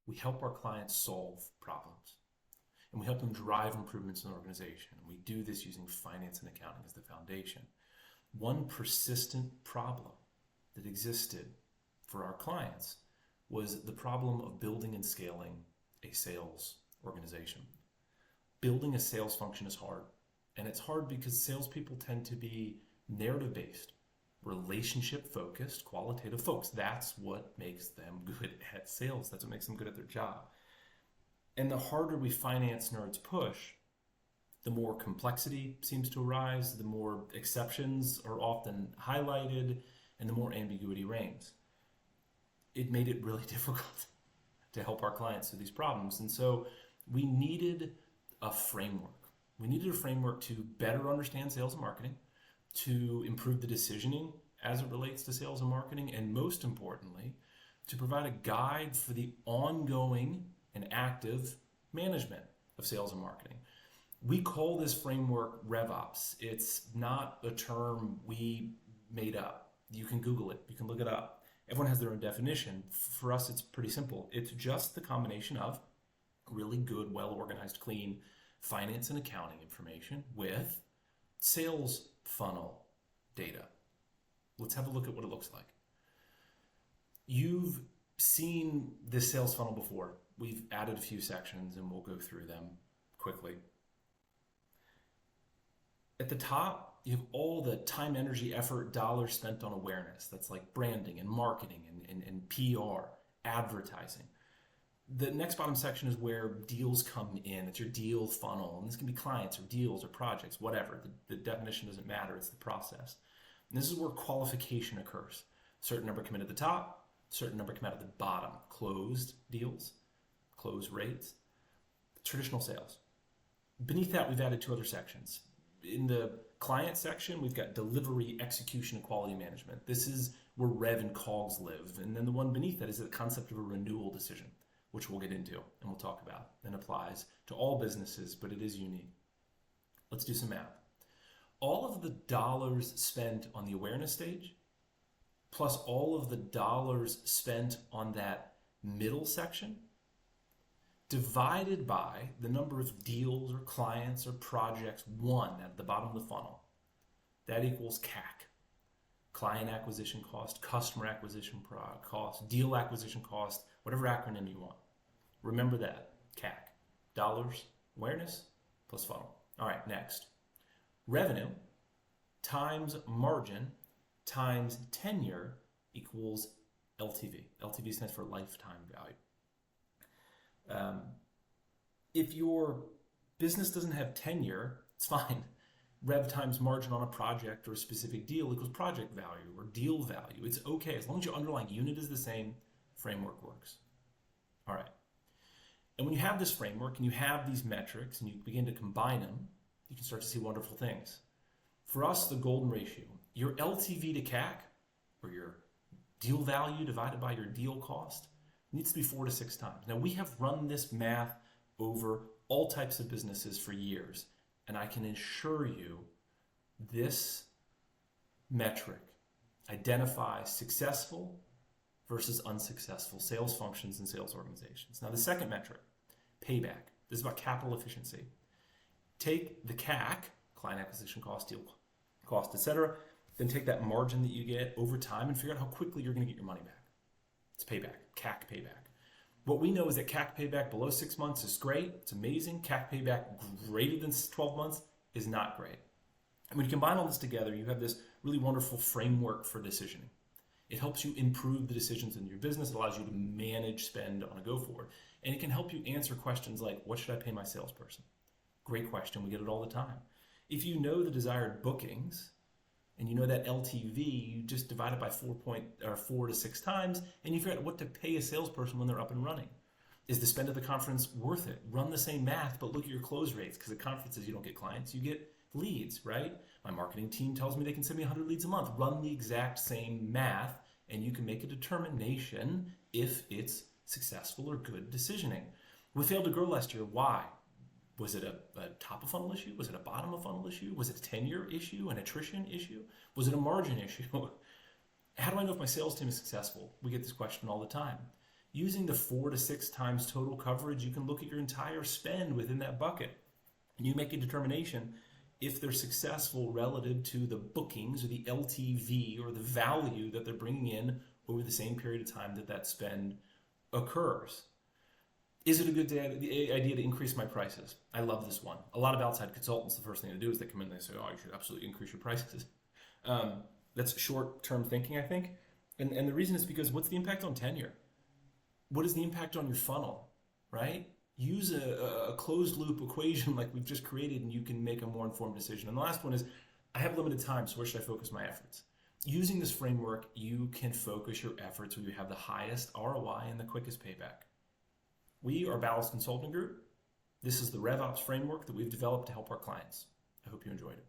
We help our clients solve problems, and we help them drive improvements in the organization. And we do this using finance and accounting as the foundation. One persistent problem that existed for our clients was the problem of building and scaling a sales organization. Building a sales function is hard. And it's hard because salespeople tend to be narrative-based, relationship-focused, qualitative folks. That's what makes them good at sales. That's what makes them good at their job. And the harder we finance nerds push, the more complexity seems to arise, the more exceptions are often highlighted, and the more ambiguity reigns. It made it really difficult to help our clients through these problems. And so we needed a framework. We needed a framework to better understand sales and marketing, to improve the decisioning as it relates to sales and marketing, and most importantly, to provide a guide for the ongoing and active management of sales and marketing. We call this framework RevOps. It's not a term we made up. You can Google it. You can look it up. Everyone has their own definition. For us, it's pretty simple. It's just the combination of really good, well-organized, clean finance and accounting information with sales funnel data. Let's have a look at what it looks like. You've seen this sales funnel before. We've added a few sections and we'll go through them quickly. At the top, you have all the time, energy, effort, dollars spent on awareness. That's like branding and marketing and PR, advertising. The next bottom section is where deals come in. It's your deal funnel. And this can be clients or deals or projects, whatever. The definition doesn't matter. It's the process. And this is where qualification occurs. A certain number come in at the top, a certain number come out at the bottom. Closed deals, close rates, traditional sales. Beneath that, we've added two other sections. In the client section, we've got delivery, execution, and quality management. This is where Rev and COGS live. And then the one beneath that is the concept of a renewal decision, which we'll get into and we'll talk about, and applies to all businesses, but it is unique. Let's do some math. All of the dollars spent on the awareness stage, plus all of the dollars spent on that middle section, divided by the number of deals or clients or projects won at the bottom of the funnel, that equals CAC. Client acquisition cost, customer acquisition cost, deal acquisition cost, whatever acronym you want. Remember that, CAC, dollars, awareness, plus funnel. All right, next. Revenue times margin times tenure equals LTV. LTV stands for lifetime value. If your business doesn't have tenure, it's fine. Rev times margin on a project or a specific deal equals project value or deal value. It's okay. As long as your underlying unit is the same, framework works. All right. And when you have this framework and you have these metrics and you begin to combine them, you can start to see wonderful things. For us, the golden ratio, your LTV to CAC, or your deal value divided by your deal cost, needs to be 4 to 6 times. Now, we have run this math over all types of businesses for years, and I can assure you this metric identifies successful versus unsuccessful sales functions and sales organizations. Now, the second metric, payback. This is about capital efficiency. Take the CAC, client acquisition cost, deal cost, etc., then take that margin that you get over time and figure out how quickly you're going to get your money back. It's payback, CAC payback. What we know is that CAC payback below 6 months is great. It's amazing. CAC payback greater than 12 months is not great. And when you combine all this together, you have this really wonderful framework for decisioning. It helps you improve the decisions in your business. It allows you to manage spend on a go forward. And it can help you answer questions like, what should I pay my salesperson? Great question. We get it all the time. If you know the desired bookings and you know that LTV, you just divide it by 4 to 6 times and you figure out what to pay a salesperson when they're up and running. Is the spend of the conference worth it? Run the same math, but look at your close rates, because at conferences you don't get clients, you get leads, right? My marketing team tells me they can send me 100 leads a month. Run the exact same math and you can make a determination if it's successful or good decisioning. We failed to grow last year. Why? Was it a top of funnel issue? Was it a bottom of funnel issue? Was it a tenure issue, an attrition issue? Was it a margin issue? How do I know if my sales team is successful? We get this question all the time. Using the 4 to 6 times total coverage, you can look at your entire spend within that bucket. And you make a determination if they're successful relative to the bookings or the LTV or the value that they're bringing in over the same period of time that that spend occurs. Is it a good idea to increase my prices? I love this one. A lot of outside consultants, the first thing to do is they come in and they say, oh, you should absolutely increase your prices. That's short-term thinking, I think. And the reason is because what's the impact on tenure? What is the impact on your funnel, right? Use a closed loop equation like we've just created and you can make a more informed decision. And the last one is, I have limited time, so where should I focus my efforts? Using this framework, you can focus your efforts where you have the highest ROI and the quickest payback. We are Ballast Consulting Group. This is the RevOps framework that we've developed to help our clients. I hope you enjoyed it.